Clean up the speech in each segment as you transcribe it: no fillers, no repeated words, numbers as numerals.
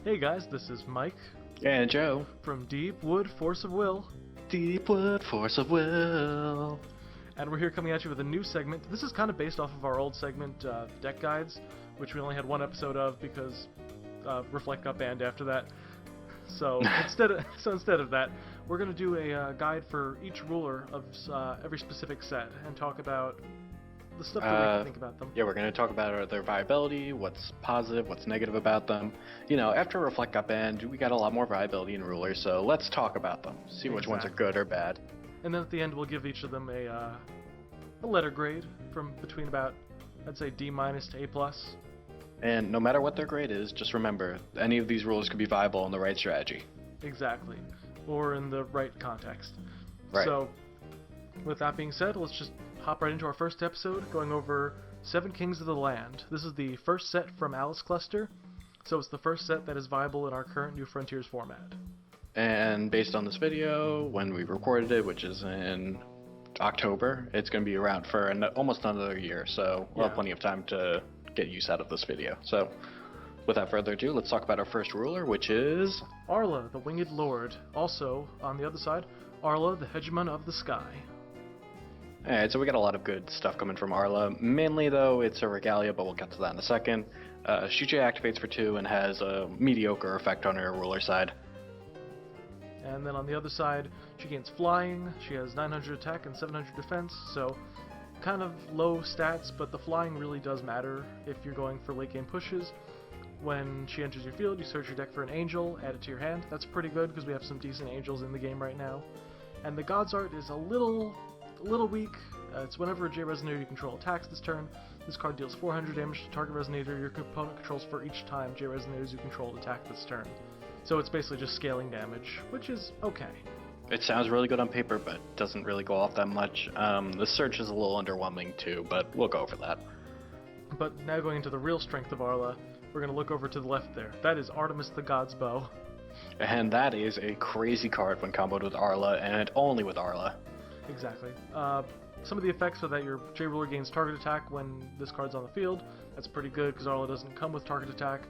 Hey guys, this is Mike And Joe. from Deep Wood Force of Will, Deep Wood Force of Will. and we're here coming at you with a new segment. This is kind of based off of our old segment, Deck Guides, which we only had one episode of because Reflect got banned after that. So instead of that, we're going to do a guide for each ruler of every specific set and talk about the stuff that we can think about them. Yeah, we're going to talk about their viability, what's positive, what's negative about them. You know, after Reflect got banned, we got a lot more viability in rulers, so let's talk about them. See which ones are good or bad. And then at the end, we'll give each of them a letter grade from between about, I'd say, D- to A+. And no matter what their grade is, just remember, any of these rulers could be viable in the right strategy. Exactly. Or in the right context. Right. So, with that being said, let's just hop right into our first episode, going over 7 Kings of the Land. This is the first set from Alice Cluster, so it's the first set that is viable in our current New Frontiers format. And based on this video, when we recorded it, which is in October, it's going to be around for almost another year, so we'll have plenty of time to get use out of this video. So, without further ado, let's talk about our first ruler, which is Arla, the Winged Lord. Also, on the other side, Arla, the Hegemon of the Sky. Alright, so we got a lot of good stuff coming from Arla. Mainly, though, it's a Regalia, but we'll get to that in a second. Shujie activates for 2 and has a mediocre effect on her ruler side. And then on the other side, she gains flying, she has 900 attack and 700 defense, so kind of low stats, but the flying really does matter if you're going for late game pushes. When she enters your field, you search your deck for an angel, add it to your hand. That's pretty good because we have some decent angels in the game right now. And the God's Art is a little weak. It's whenever a J Resonator you control attacks this turn, this card deals 400 damage to target Resonator your opponent controls for each time J Resonators you control attack this turn. So it's basically just scaling damage, which is okay. It sounds really good on paper, but doesn't really go off that much. The search is a little underwhelming too, but we'll go over that. But now going into the real strength of Arla, we're going to look over to the left there. That is Artemis the God's Bow. And that is a crazy card when comboed with Arla, and only with Arla. Exactly. Some of the effects are that your J-Ruler gains target attack when this card's on the field. That's pretty good because Arla doesn't come with target attack.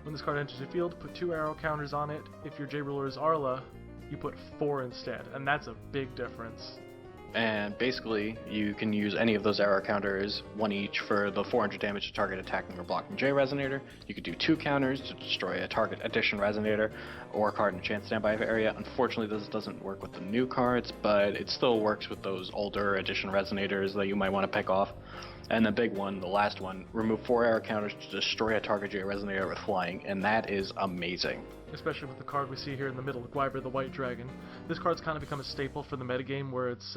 When this card enters your field, put 2 arrow counters on it. If your J-Ruler is Arla, you put 4 instead, and that's a big difference. And basically, you can use any of those arrow counters, 1 each for the 400 damage to target attacking or blocking J Resonator. You could do 2 counters to destroy a target addition Resonator or a card in a chance standby area. Unfortunately, this doesn't work with the new cards, but it still works with those older addition Resonators that you might want to pick off. And the big one, the last one, remove 4 arrow counters to destroy a target J Resonator with flying, and that is amazing. Especially with the card we see here in the middle, Gwyber the White Dragon. This card's kind of become a staple for the metagame where it's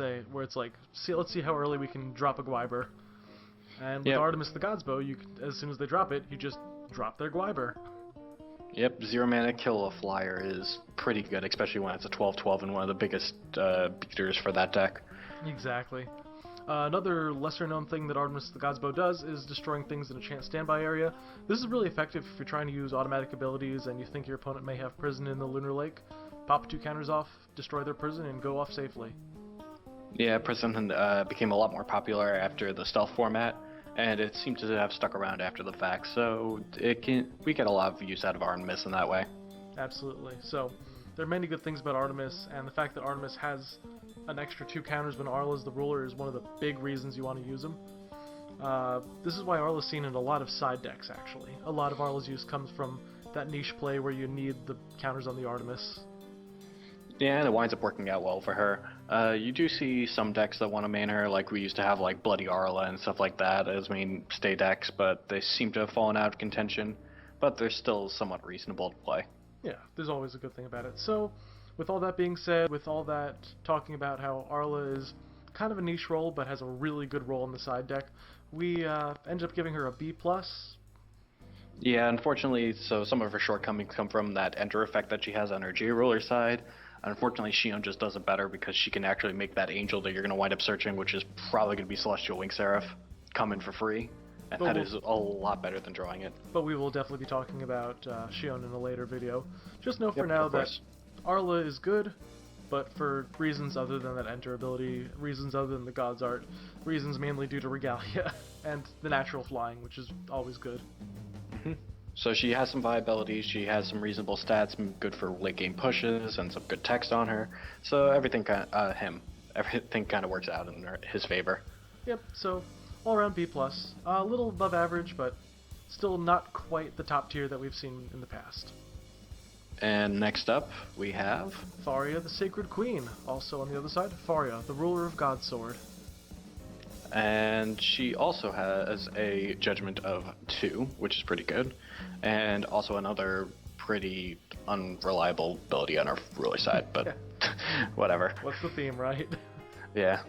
like, let's see how early we can drop a Gwyber. And with Artemis the God's Bow, as soon as they drop it, you just drop their Gwyber. Yep, 0 mana kill a flyer is pretty good, especially when it's a 12/12 and one of the biggest beaters for that deck. Exactly. Another lesser-known thing that Artemis the God's Bow does is destroying things in a chance standby area. This is really effective if you're trying to use automatic abilities and you think your opponent may have prison in the Lunar Lake. Pop 2 counters off, destroy their prison, and go off safely. Yeah, prison became a lot more popular after the stealth format, and it seemed to have stuck around after the fact, so we get a lot of use out of Artemis in that way. Absolutely. So, there are many good things about Artemis, and the fact that Artemis has an extra 2 counters when Arla's the ruler is one of the big reasons you want to use him. This is why Arla's seen in a lot of side decks, actually. A lot of Arla's use comes from that niche play where you need the counters on the Artemis. Yeah, and it winds up working out well for her. You do see some decks that want to main her, like we used to have like Bloody Arla and stuff like that as mainstay decks, but they seem to have fallen out of contention, but they're still somewhat reasonable to play. Yeah, there's always a good thing about it. So, with all that being said, with all that talking about how Arla is kind of a niche role but has a really good role in the side deck, we ended up giving her a B+. Yeah, unfortunately, so some of her shortcomings come from that enter effect that she has on her J-Ruler side. Unfortunately, Shion just does it better because she can actually make that angel that you're going to wind up searching, which is probably going to be Celestial Wing Seraph, come in for free. And that is a lot better than drawing it. But we will definitely be talking about Shion in a later video. Just know for now that Arla is good, but for reasons other than that enter ability, reasons other than the God's Art, reasons mainly due to Regalia, and the natural flying, which is always good. So she has some viability, she has some reasonable stats, good for late game pushes, and some good text on her. So everything everything kind of works out in his favor. Yep, so all around B+. A little above average, but still not quite the top tier that we've seen in the past. And next up, we have Faria, the Sacred Queen. Also on the other side, Faria, the ruler of Godsword. And she also has a judgment of 2, which is pretty good, and also another pretty unreliable ability on our ruler side, but whatever. What's the theme, right? Yeah.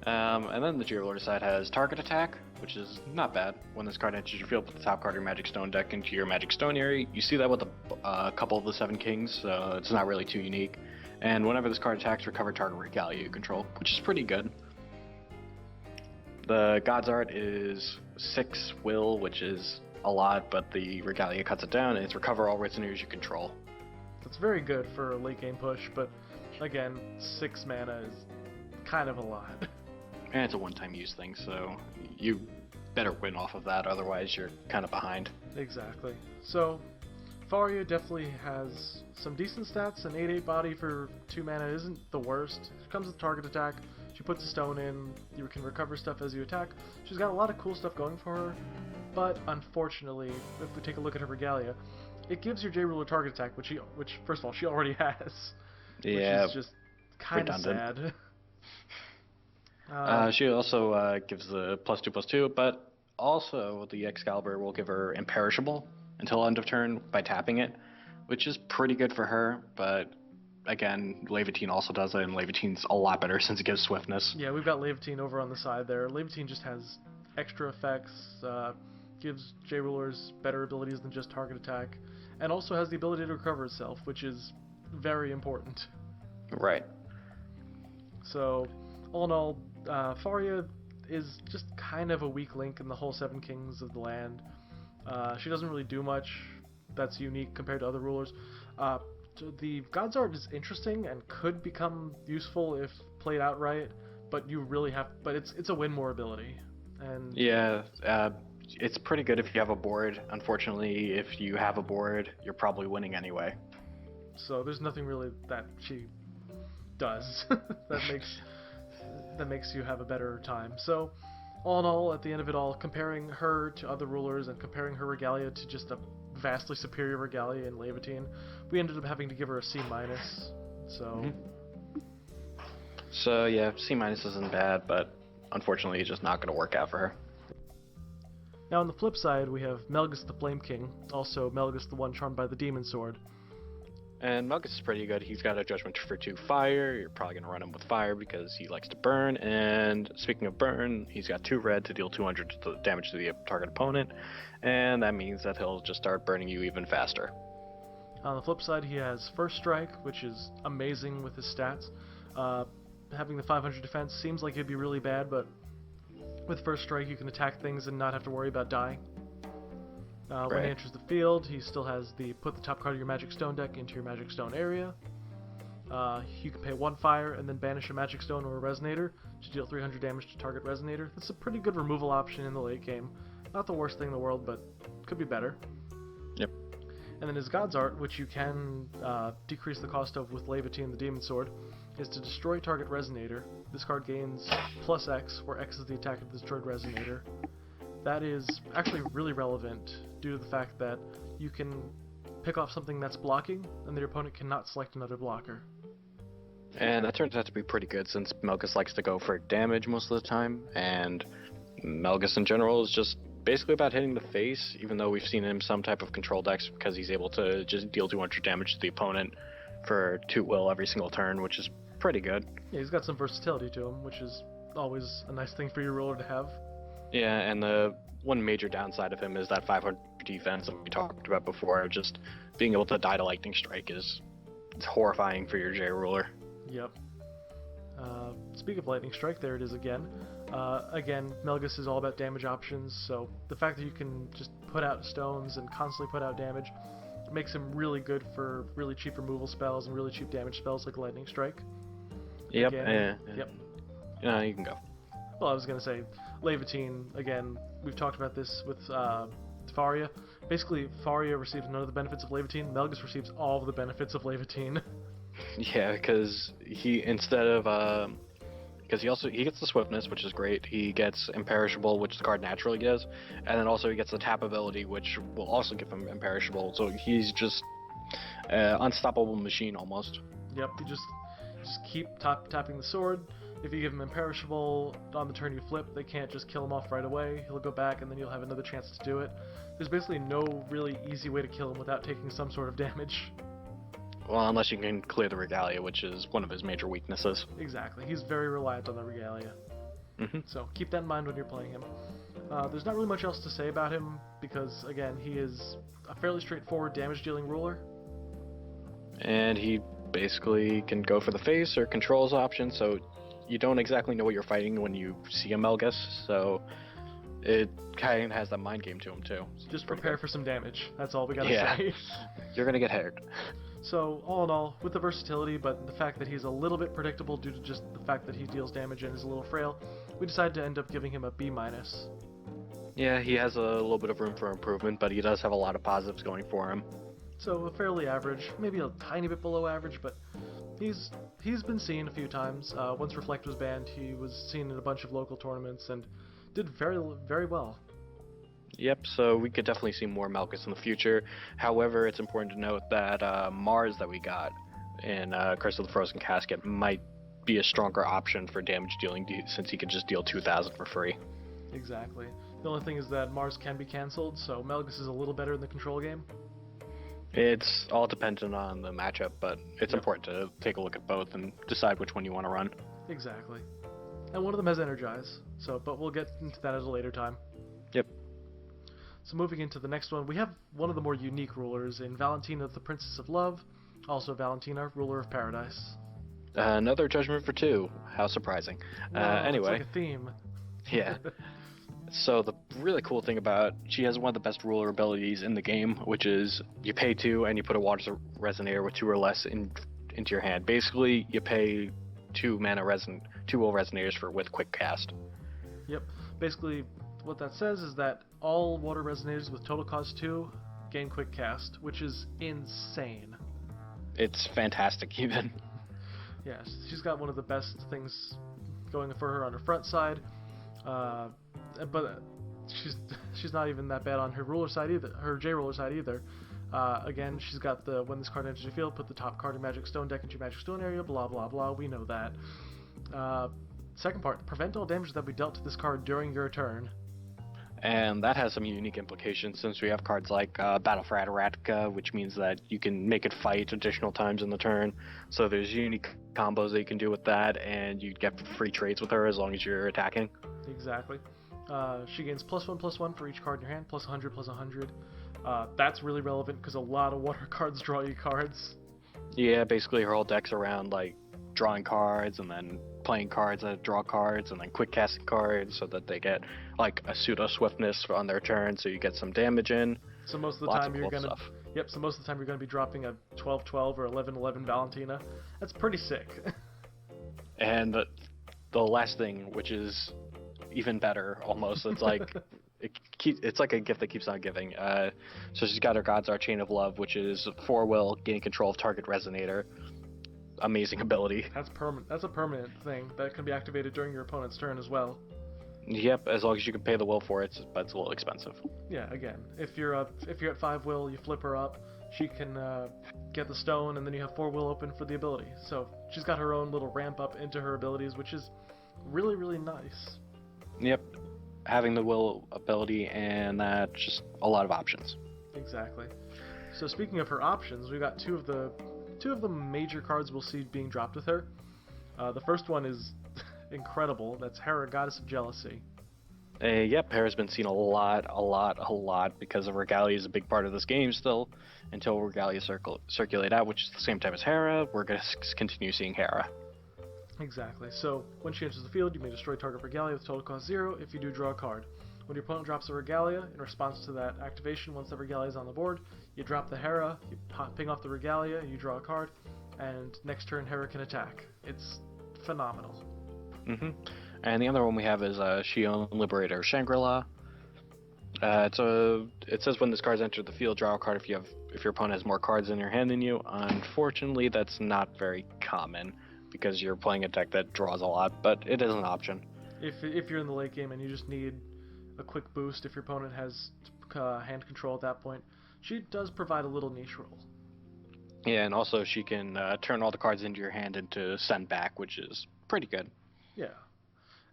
And then the J-Ruler side has target attack, which is not bad. When this card enters your field, put the top card of your Magic Stone deck into your Magic Stone area. You see that with a couple of the 7 Kings, so it's not really too unique. And whenever this card attacks, recover target regalia you control, which is pretty good. The God's Art is 6 will, which is a lot, but the regalia cuts it down, and it's recover all resonators you control. That's very good for a late game push, but again, 6 mana is kind of a lot. And it's a one-time use thing, so you better win off of that, otherwise you're kind of behind. Exactly. So, Faria definitely has some decent stats. An 8/8 body for 2 mana isn't the worst. She comes with target attack. She puts a stone in. You can recover stuff as you attack. She's got a lot of cool stuff going for her, but unfortunately, if we take a look at her regalia, it gives your J-Ruler target attack, which first of all, she already has. Yeah, which is just kind of sad. She also gives the +2/+2, but also the Excalibur will give her imperishable until end of turn by tapping it, which is pretty good for her, but again, Levitine also does it, and Levitine's a lot better since it gives swiftness. Yeah, we've got Levitine over on the side there. Levitine just has extra effects, gives J-Rulers better abilities than just target attack, and also has the ability to recover itself, which is very important. Right. So, all in all, Faria is just kind of a weak link in the whole 7 Kings of the land. She doesn't really do much that's unique compared to other rulers. The God's Art is interesting and could become useful if played out right, but you really have. But it's a win more ability, and yeah, it's pretty good if you have a board. Unfortunately, if you have a board, you're probably winning anyway. So there's nothing really that she does that makes you have a better time. So all in all, at the end of it all, comparing her to other rulers and comparing her regalia to just a vastly superior regalia in Levitine, we ended up having to give her a C-. So So yeah, C- isn't bad, but unfortunately it's just not going to work out for her. now on the flip side, we have Melgus the Flame King, also Melgus the one charmed by the Demon Sword. And Melgus is pretty good. He's got a judgment for 2 fire. You're probably going to run him with fire because he likes to burn. And speaking of burn, he's got 2 red to deal 200 damage to the target opponent. And that means that he'll just start burning you even faster. On the flip side, he has First Strike, which is amazing with his stats. Having the 500 defense seems like it'd be really bad, but with First Strike you can attack things and not have to worry about dying. When he enters the field, he still has the put the top card of your Magic Stone deck into your Magic Stone area. You can pay 1 fire and then banish a Magic Stone or a Resonator to deal 300 damage to target Resonator. That's a pretty good removal option in the late game. Not the worst thing in the world, but could be better. Yep. And then his God's Art, which you can decrease the cost of with Levitine the Demon Sword, is to destroy target Resonator. This card gains +X, where X is the attack of the destroyed Resonator. That is actually really relevant due to the fact that you can pick off something that's blocking, and your opponent cannot select another blocker. And that turns out to be pretty good since Melgus likes to go for damage most of the time, and Melgus in general is just basically about hitting the face, even though we've seen him some type of control decks because he's able to just deal 200 damage to the opponent for 2 will every single turn, which is pretty good. Yeah, he's got some versatility to him, which is always a nice thing for your ruler to have. Yeah, and the one major downside of him is that 500 defense that we talked about before. Just being able to die to Lightning Strike is horrifying for your J-Ruler. Yep. Speaking of Lightning Strike, there it is again. Again, Melgus is all about damage options, so the fact that you can just put out stones and constantly put out damage makes him really good for really cheap removal spells and really cheap damage spells like Lightning Strike. Yep. Again, yep. You can go. Well, I was going to say, Levitine, again, we've talked about this with Faria. Basically, Faria receives none of the benefits of Levitine. Melgus receives all of the benefits of Levitine. Yeah, because he instead of because he gets the swiftness, which is great. He gets imperishable, which the card naturally gives, and then also he gets the tap ability, which will also give him imperishable. So he's just unstoppable machine almost. Yep, you just keep tapping the sword. If you give him imperishable on the turn you flip, they can't just kill him off right away. He'll go back, and then you'll have another chance to do it. There's basically no really easy way to kill him without taking some sort of damage. Well, unless you can clear the Regalia, which is one of his major weaknesses. Exactly. He's very reliant on the Regalia. So keep that in mind when you're playing him. There's not really much else to say about him because, again, he is a fairly straightforward damage-dealing ruler. And he basically can go for the face or controls option, so you don't exactly know what you're fighting when you see a Melgus, so it kind of has that mind game to him too. Just prepare for some damage. That's all we gotta say. You're gonna get hurt. So, all in all, with the versatility, but the fact that he's a little bit predictable due to just the fact that he deals damage and is a little frail, we decided to end up giving him a B-. Yeah, he has a little bit of room for improvement, but he does have a lot of positives going for him. So, a fairly average, maybe a tiny bit below average, but he's been seen a few times. Once Reflect was banned, he was seen in a bunch of local tournaments and did very, very well. Yep, so we could definitely see more Melgus in the future. However, it's important to note that Mars that we got in Curse of the Frozen Casket might be a stronger option for damage dealing since he could just deal 2,000 for free. Exactly. The only thing is that Mars can be cancelled, so Melgus is a little better in the control game. It's all dependent on the matchup, but it's important to take a look at both and decide which one you want to run. Exactly. And one of them has Energize, but we'll get into that at a later time. Yep. So moving into the next one, we have one of the more unique rulers in Valentina, the Princess of Love, also Valentina, Ruler of Paradise. Another Judgment for 2. How surprising. Wow, anyway. It's like a theme. Yeah. So the really cool thing about she has one of the best ruler abilities in the game, which is you pay 2 and you put a water resonator with 2 or less into your hand. Basically, you pay 2 will resonators with quick cast. Yep. Basically, what that says is that all water resonators with total cost 2 gain quick cast, which is insane. It's fantastic, even. Yes, she's got one of the best things going for her on her front side, but she's not even that bad on her ruler side either. Her J ruler side either. Again, she's got the when this card enters your field, put the top card in Magic Stone deck into your Magic Stone area. Blah blah blah. We know that. Second part: prevent all damage that be dealt to this card during your turn. And that has some unique implications since we have cards like Battle for Ataratka, which means that you can make it fight additional times in the turn. So there's unique combos that you can do with that, and you get free trades with her as long as you're attacking. Exactly. She gains +1/+1 for each card in your hand, plus 100, plus 100. That's really relevant because a lot of water cards draw you cards. Yeah, basically her whole deck's around like drawing cards and then playing cards that draw cards and then quick casting cards so that they get like a pseudo swiftness on their turn, so you get some damage in. So most of the Lots time of you're cool gonna stuff. Yep, so most of the time you're gonna be dropping a 12/12 or 11/11 Valentina. That's pretty sick. And the last thing, which is even better almost, it's like it's like a gift that keeps on giving. So she's got her God's Chain of Love, which is 4-will, gain control of target resonator. Amazing ability. That's permanent. That's a permanent thing that can be activated during your opponent's turn as well. Yep, as long as you can pay the will for it, but it's a little expensive. Yeah, again, if you're at 5 will, you flip her up. She can get the stone, and then you have 4 will open for the ability. So she's got her own little ramp up into her abilities, which is really, really nice. Yep, having the will ability and that, just a lot of options. Exactly. So speaking of her options, we've got two of the major cards we'll see being dropped with her. The first one is incredible. That's Hera, Goddess of Jealousy. Yep, Hera's been seen a lot because of Regalia is a big part of this game still. Until Regalia circulate out, which is the same time as Hera, we're going to continue seeing Hera. Exactly. So when she enters the field, you may destroy target Regalia with total cost 0 if you do draw a card. When your opponent drops a Regalia, in response to that activation, once the Regalia is on the board, you drop the Hera, you ping off the Regalia, you draw a card, and next turn Hera can attack. It's phenomenal. And the other one we have is Shion, Liberator, Shangri-La. It says when this card's entered the field, draw a card if your opponent has more cards in your hand than you. Unfortunately, that's not very common because you're playing a deck that draws a lot, but it is an option. If you're in the late game and you just need a quick boost, if your opponent has hand control at that point, she does provide a little niche role. Yeah, and also she can turn all the cards into your hand into send back, which is pretty good. Yeah,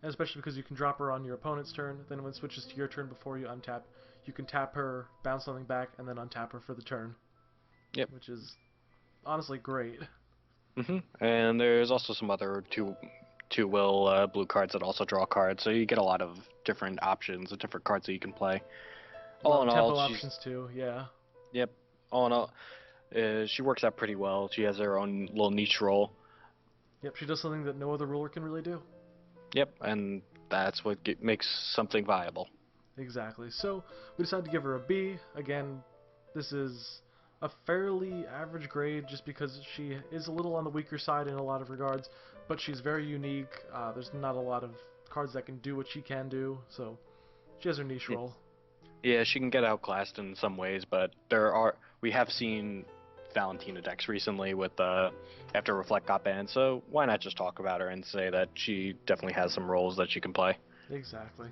and especially because you can drop her on your opponent's turn, then when it switches to your turn before you untap, you can tap her, bounce something back, and then untap her for the turn. Yep. Which is honestly great. And there's also some other two will blue cards that also draw cards, so you get a lot of different options of different cards that you can play. All in tempo all, options too, yeah. Yep. All in all, she works out pretty well. She has her own little niche role. Yep, she does something that no other ruler can really do. Yep, and that's what makes something viable. Exactly. So we decided to give her a B. Again, this is a fairly average grade just because she is a little on the weaker side in a lot of regards, but she's very unique. There's not a lot of cards that can do what she can do, so she has her niche role. Yeah, she can get outclassed in some ways, but we have seen Valentina decks recently with after Reflect got banned, so why not just talk about her and say that she definitely has some roles that she can play. Exactly.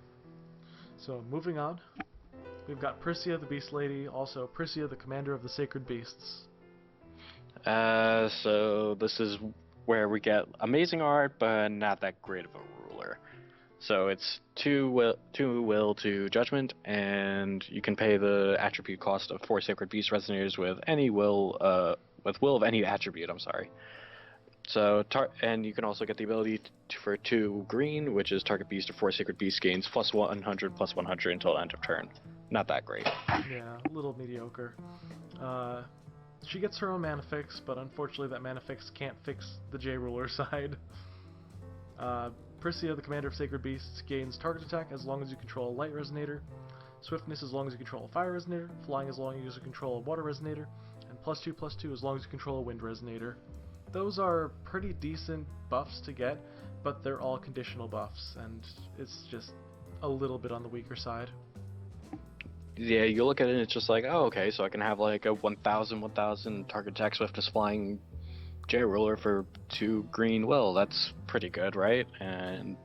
So moving on, we've got Pricia the Beast Lady, also Pricia the Commander of the Sacred Beasts. So this is where we get amazing art, but not that great of a ruler. So it's two will to judgment, and you can pay the attribute cost of 4 Sacred Beast Resonators with any will of any attribute. I'm sorry. So and you can also get the ability for 2 green, which is target beast of 4 Sacred Beast gains plus 100 until end of turn. Not that great. Yeah, a little mediocre. She gets her own mana fix, but unfortunately that mana fix can't fix the J ruler side. Pricia, the Commander of Sacred Beasts, gains target attack as long as you control a light resonator, swiftness as long as you control a fire resonator, flying as long as you control a water resonator, and +2/+2 as long as you control a wind resonator. Those are pretty decent buffs to get, but they're all conditional buffs, and it's just a little bit on the weaker side. Yeah, you look at it and it's just like, oh, okay, so I can have like a 1,000 target attack swiftness flying J ruler for 2 green will. That's pretty good, right? And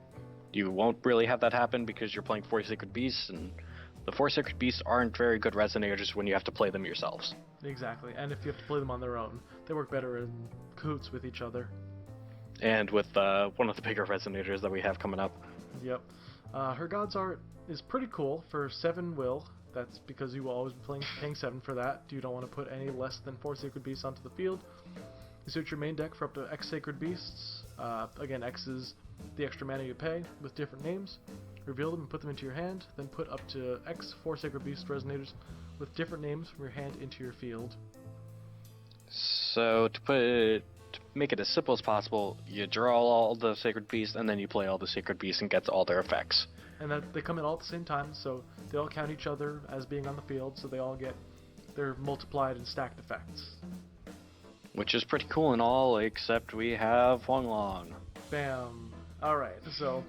you won't really have that happen because you're playing 4 Sacred Beasts, and the 4 Sacred Beasts aren't very good resonators when you have to play them yourselves. Exactly, and if you have to play them on their own, they work better in cahoots with each other. And with one of the bigger resonators that we have coming up. Yep. Her God's Art is pretty cool for 7 will. That's because you will always be paying 7 for that. You don't want to put any less than 4 Sacred Beasts onto the field. You suit your main deck for up to X Sacred Beasts. Again, X is the extra mana you pay with different names. Reveal them and put them into your hand. Then put up to X 4 Sacred Beast Resonators with different names from your hand into your field. So to make it as simple as possible, you draw all the Sacred Beasts and then you play all the Sacred Beasts and get all their effects. And that they come in all at the same time, so they all count each other as being on the field, so they all get their multiplied and stacked effects. Which is pretty cool and all, except we have Huang Long. Bam. Alright, so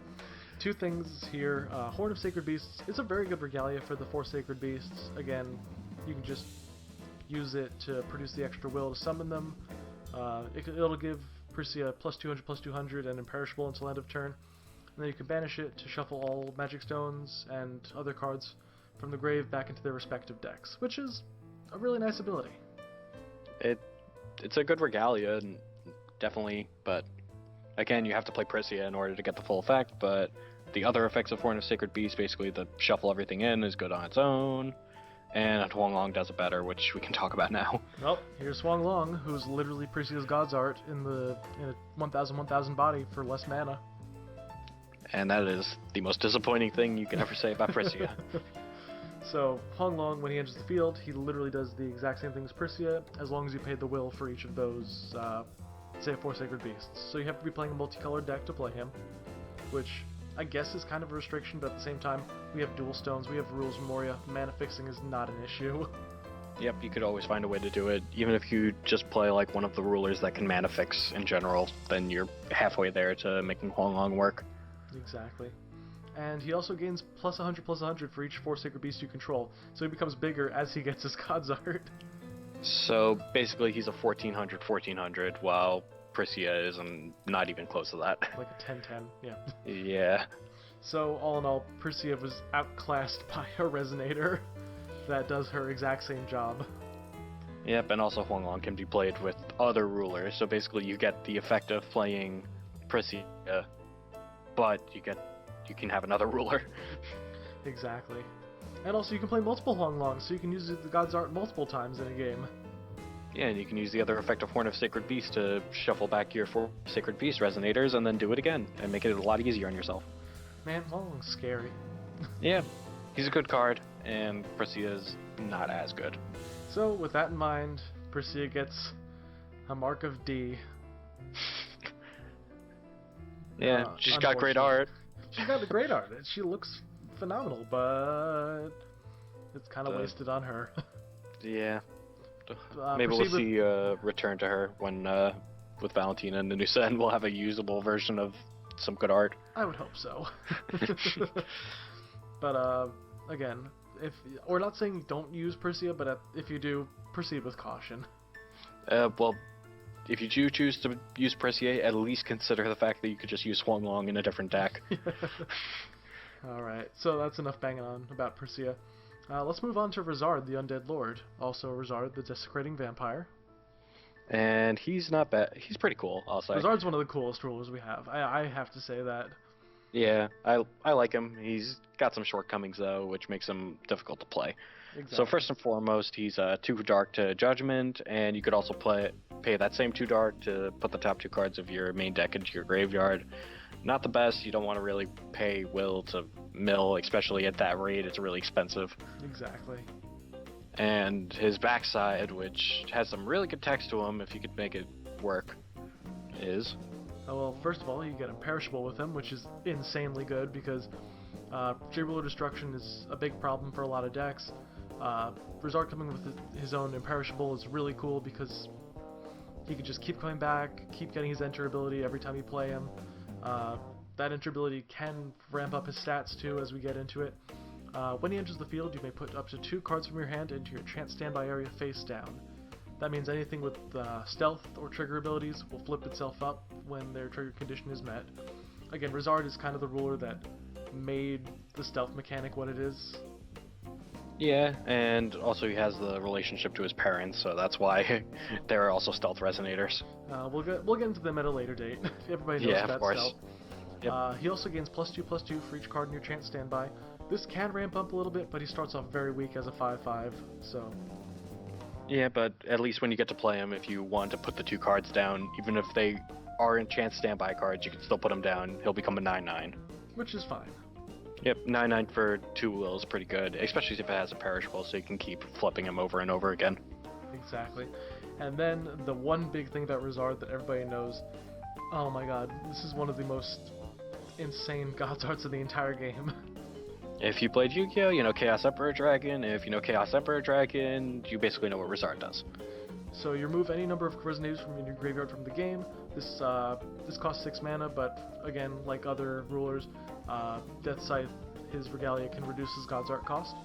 2 things here. Horn of Sacred Beasts is a very good regalia for the 4 Sacred Beasts. Again, you can just use it to produce the extra will to summon them. It'll give Pricia +200/+200 and imperishable until end of turn. And then you can banish it to shuffle all magic stones and other cards from the grave back into their respective decks, which is a really nice ability. It's a good regalia, definitely, but again, you have to play Pricia in order to get the full effect, but the other effects of Horn of Sacred Beast, basically the shuffle everything in, is good on its own, and Huang Long does it better, which we can talk about now. Well, here's Huang Long, who's literally Pricia's God's Art in a 1,000/1,000 body for less mana. And that is the most disappointing thing you can ever say about Pricia. So, Huang Long, when he enters the field, he literally does the exact same thing as Pricia, as long as you paid the will for each of those, say, 4 Sacred Beasts. So you have to be playing a multicolored deck to play him, which I guess is kind of a restriction, but at the same time, we have dual stones, we have Rules of Moria, mana fixing is not an issue. Yep, you could always find a way to do it. Even if you just play like one of the rulers that can mana fix in general, then you're halfway there to making Huang Long work. Exactly. And he also gains plus 100 for each 4 Sacred Beasts you control, so he becomes bigger as he gets his God's Art. So basically he's a 1400, while Pricia is not even close to that. Like a 10-10, yeah. Yeah. So all in all, Pricia was outclassed by a Resonator that does her exact same job. Yep, and also Huang Long can be played with other rulers, so basically you get the effect of playing Pricia, but you can have another ruler. Exactly. And also you can play multiple Huang Longs, so you can use the God's Art multiple times in a game. Yeah, and you can use the other effect of Horn of Sacred Beast to shuffle back your 4 Sacred Beast Resonators and then do it again, and make it a lot easier on yourself. Man, Huang Long's scary. Yeah, he's a good card, and Pricia's not as good. So with that in mind, Pricia gets a mark of D. Yeah, she's got great art. She's got the great art. She looks phenomenal, but it's kind of wasted on her. Yeah. Maybe we'll see a return to her when with Valentina and the new set, and we'll have a usable version of some good art. I would hope so. But again, we're not saying don't use Pricia, but if you do, proceed with caution. Well, if you do choose to use Pricia, at least consider the fact that you could just use Huang Long in a different deck. Alright, so that's enough banging on about Pricia. Let's move on to Rizard, the Undead Lord. Also Rizard, the Desecrating Vampire. And he's not bad. He's pretty cool, I'll say. Rizard's one of the coolest rulers we have. I have to say that. Yeah, I like him. He's got some shortcomings, though, which makes him difficult to play. Exactly. So first and foremost, he's 2 dark to Judgment, and you could also pay that same 2 dark to put the top 2 cards of your main deck into your graveyard. Not the best. You don't want to really pay Will to mill, especially at that rate. It's really expensive. Exactly. And his backside, which has some really good text to him if you could make it work, is... Oh, well, first of all, you get Imperishable with him, which is insanely good because J-Ruler Destruction is a big problem for a lot of decks. Rizard coming with his own Imperishable is really cool because he can just keep coming back, keep getting his Enter ability every time you play him. That Enter ability can ramp up his stats too as we get into it. When he enters the field, you may put up to 2 cards from your hand into your Chance Standby area face down. That means anything with stealth or trigger abilities will flip itself up when their trigger condition is met. Again, Rizard is kind of the ruler that made the stealth mechanic what it is. Yeah, and also he has the relationship to his parents, so that's why they're also stealth resonators. We'll get into them at a later date. Everybody knows about stealth. Yep. He also gains +2/+2 for each card in your Chance Standby. This can ramp up a little bit, but he starts off very weak as a 5/5, so... Yeah, but at least when you get to play him, if you want to put the 2 cards down, even if they are in Chance Standby cards, you can still put them down. He'll become a 9/9. Which is fine. Yep, 9/9 for 2 will is pretty good, especially if it has a perishable, so you can keep flipping him over and over again. Exactly. And then the one big thing about Rizard that everybody knows, oh my god, this is one of the most insane God's Arts of the entire game. If you played Yu-Gi-Oh, you know Chaos Emperor Dragon. If you know Chaos Emperor Dragon, you basically know what Rizard does. So you remove any number of Resonators from your graveyard from the game. This costs 6 mana, but again, like other rulers, Death Scythe, his Regalia can reduce his God's Art cost.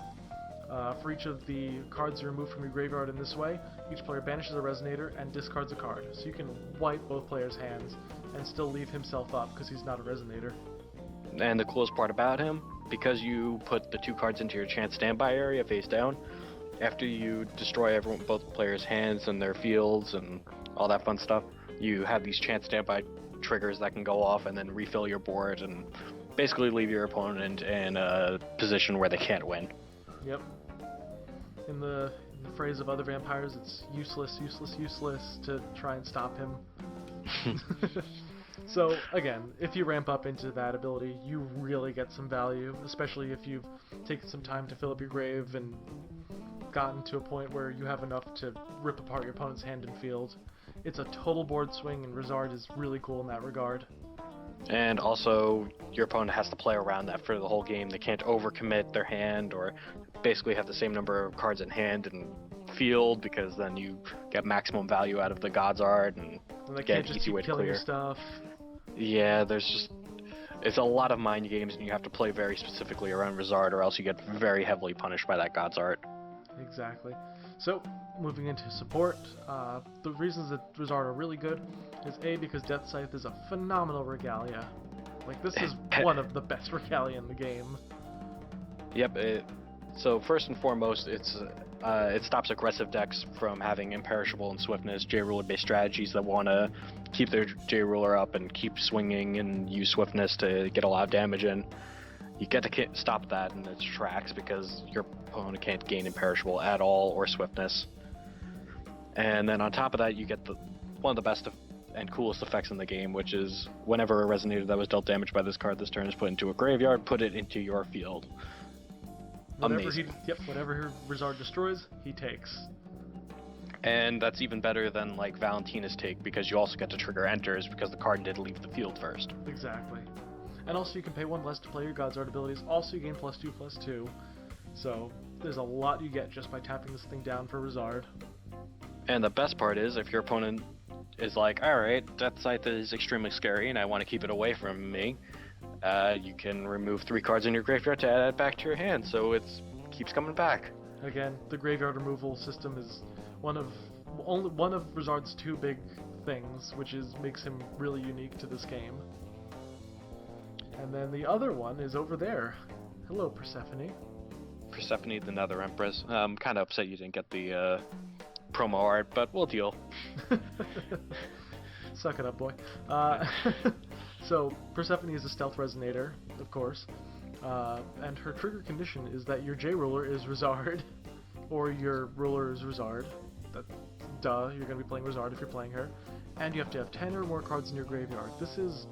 For each of the cards you remove from your graveyard in this way, each player banishes a Resonator and discards a card. So you can wipe both players' hands and still leave himself up because he's not a Resonator. And the coolest part about him, because you put the 2 cards into your Chance Standby area face down, after you destroy both players' hands and their fields and all that fun stuff, you have these Chance Standby triggers that can go off and then refill your board and basically leave your opponent in a position where they can't win. Yep. In the phrase of other vampires, it's useless, useless, useless to try and stop him. So, again, if you ramp up into that ability, you really get some value, especially if you've taken some time to fill up your grave and gotten to a point where you have enough to rip apart your opponent's hand and field. It's a total board swing, and Rizard is really cool in that regard. And also, your opponent has to play around that for the whole game. They can't overcommit their hand or basically have the same number of cards in hand and field, because then you get maximum value out of the God's Art and they get can't just easy keep way to killing clear your stuff. Yeah, there's just It's a lot of mind games, and you have to play very specifically around Rizard, or else you get very heavily punished by that God's Art. Exactly. So, moving into support, the reasons that Rizard are really good is A, because Death Scythe is a phenomenal regalia. Like, this is one of the best regalia in the game. Yep. So first and foremost, it stops aggressive decks from having imperishable and swiftness J-Ruler based strategies that want to keep their J-Ruler up and keep swinging and use swiftness to get a lot of damage in. You get to stop that in its tracks because your opponent can't gain imperishable at all or swiftness. And then on top of that, you get one of the best and coolest effects in the game, which is whenever a resonator that was dealt damage by this card this turn is put into a graveyard, put it into your field. Amazing. Whatever Rizard destroys, he takes. And that's even better than like Valentina's take, because you also get to trigger enters because the card did leave the field first. Exactly. And also you can pay 1 less to play your God's Art abilities. Also you gain +2/+2. So there's a lot you get just by tapping this thing down for Rizard. And the best part is, if your opponent is like, alright, Death Scythe is extremely scary and I want to keep it away from me, you can remove 3 cards in your graveyard to add it back to your hand, so it keeps coming back. Again, the graveyard removal system is one of Rizard's 2 big things, which makes him really unique to this game. And then the other one is over there. Hello, Persephone. Persephone, the Nether Empress. I'm kind of upset you didn't get the promo art, but we'll deal. Suck it up, boy. So, Persephone is a stealth resonator, of course, and her trigger condition is that your J-Ruler is Rizard, or your ruler is Rizard. Duh, you're going to be playing Rizard if you're playing her. And you have to have 10 or more cards in your graveyard. This is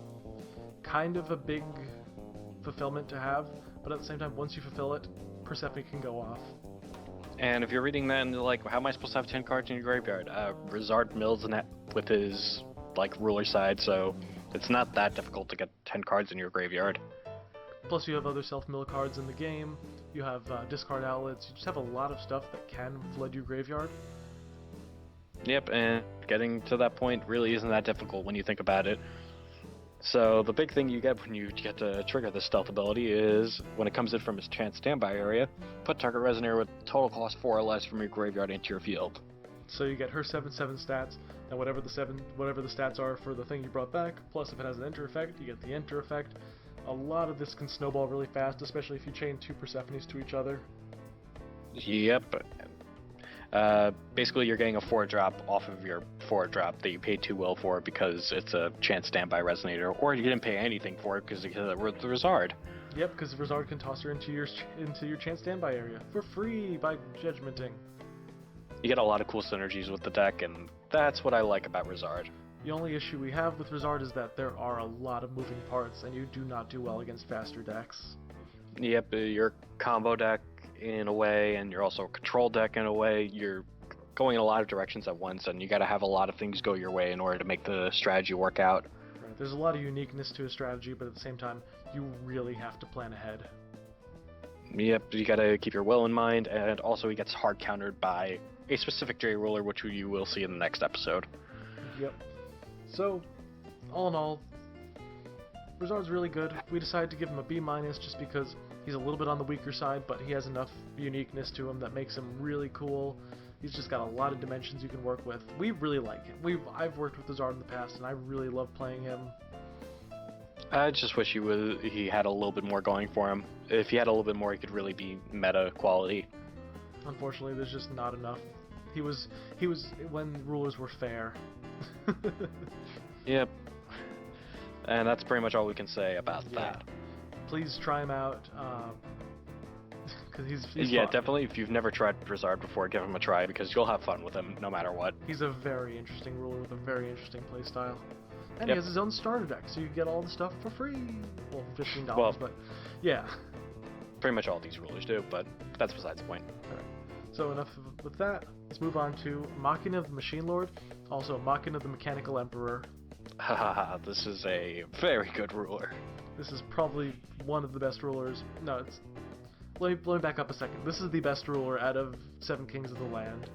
kind of a big fulfillment to have, but at the same time, once you fulfill it, Persephone can go off. And if you're reading that and you're like, how am I supposed to have 10 cards in your graveyard? Rizard mills in that with his ruler side, so it's not that difficult to get 10 cards in your graveyard. Plus you have other self-mill cards in the game, you have discard outlets, you just have a lot of stuff that can flood your graveyard. Yep, and getting to that point really isn't that difficult when you think about it. So the big thing you get when you get to trigger this stealth ability is, when it comes in from its chance standby area, put target resonator with total cost 4 or less from your graveyard into your field. So you get her 7/7 stats, and whatever the stats are for the thing you brought back, plus if it has an enter effect, you get the enter effect. A lot of this can snowball really fast, especially if you chain 2 Persephones to each other. Yep. Basically, you're getting a 4-drop off of your 4-drop that you paid 2 will for because it's a chance standby resonator, or you didn't pay anything for it because it was the Rizard. Yep, because Rizard can toss her into your chance standby area for free by judgmenting. You get a lot of cool synergies with the deck, and that's what I like about Rizard. The only issue we have with Rizard is that there are a lot of moving parts, and you do not do well against faster decks. Yep, your combo deck in a way, and you're also a control deck in a way. You're going in a lot of directions at once, and you got to have a lot of things go your way in order to make the strategy work out. Right. There's a lot of uniqueness to a strategy, but at the same time, you really have to plan ahead. Yep, you got to keep your will in mind, and also he gets hard countered by a specific J-Ruler, which you will see in the next episode. Yep. So, all in all, Rizard's really good. We decided to give him a B- just because he's a little bit on the weaker side, but he has enough uniqueness to him that makes him really cool. He's just got a lot of dimensions you can work with. We really like him. I've worked with Rizard in the past, and I really love playing him. I just wish he had a little bit more going for him. If he had a little bit more, he could really be meta quality. Unfortunately, there's just not enough. He was when rulers were fair. Yep. And that's pretty much all we can say about that. Please try him out, because he's yeah, fun. Definitely. If you've never tried Rizard before, give him a try because you'll have fun with him no matter what. He's a very interesting ruler with a very interesting playstyle. And Yep. he has his own starter deck, so you get all the stuff for free. Well, $15, Well, but yeah. Pretty much all these rulers do, but that's besides the point. Alright. So enough with that. Let's move on to Machina the Machine Lord, also Machina the Mechanical Emperor. Hahaha, this is a very good ruler. This is probably one of the best rulers. No, it's... Let me back up a second. This is the best ruler out of 7 Kings of the Land.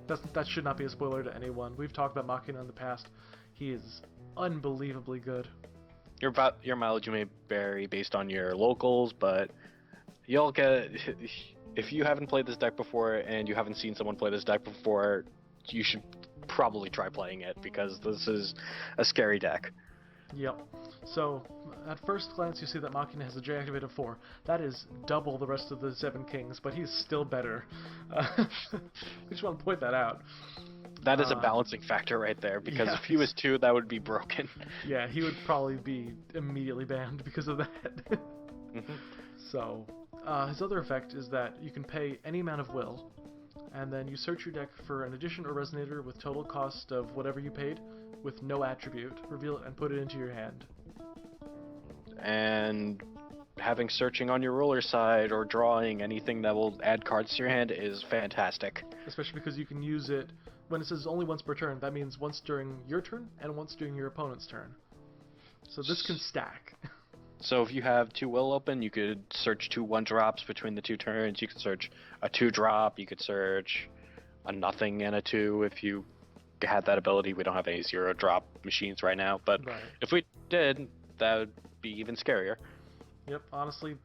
That should not be a spoiler to anyone. We've talked about Machina in the past. He is unbelievably good. Your mileage may vary based on your locals, but you'll get if you haven't played this deck before and you haven't seen someone play this deck before, you should probably try playing it because this is a scary deck. Yep. So, at first glance, you see that Machina has a J activated 4. That is double the rest of the 7 kings, but he's still better. I just want to point that out. That is a balancing factor right there, because yeah. if he was 2, that would be broken. Yeah, he would probably be immediately banned because of that. Mm-hmm. So, his other effect is that you can pay any amount of will, and then you search your deck for an addition or resonator with total cost of whatever you paid, with no attribute, reveal it and put it into your hand. And having searching on your ruler side or drawing anything that will add cards to your hand is fantastic. Especially because you can use it, when it says only once per turn, that means once during your turn and once during your opponent's turn. So this can stack. So if you have 2 will open, you could search 2 1-drops between the 2 turns. You could search a 2-drop. You could search a nothing and a 2 if you had that ability. We don't have any 0-drop machines right now, but Right. if we did, that would be even scarier. Yep, honestly,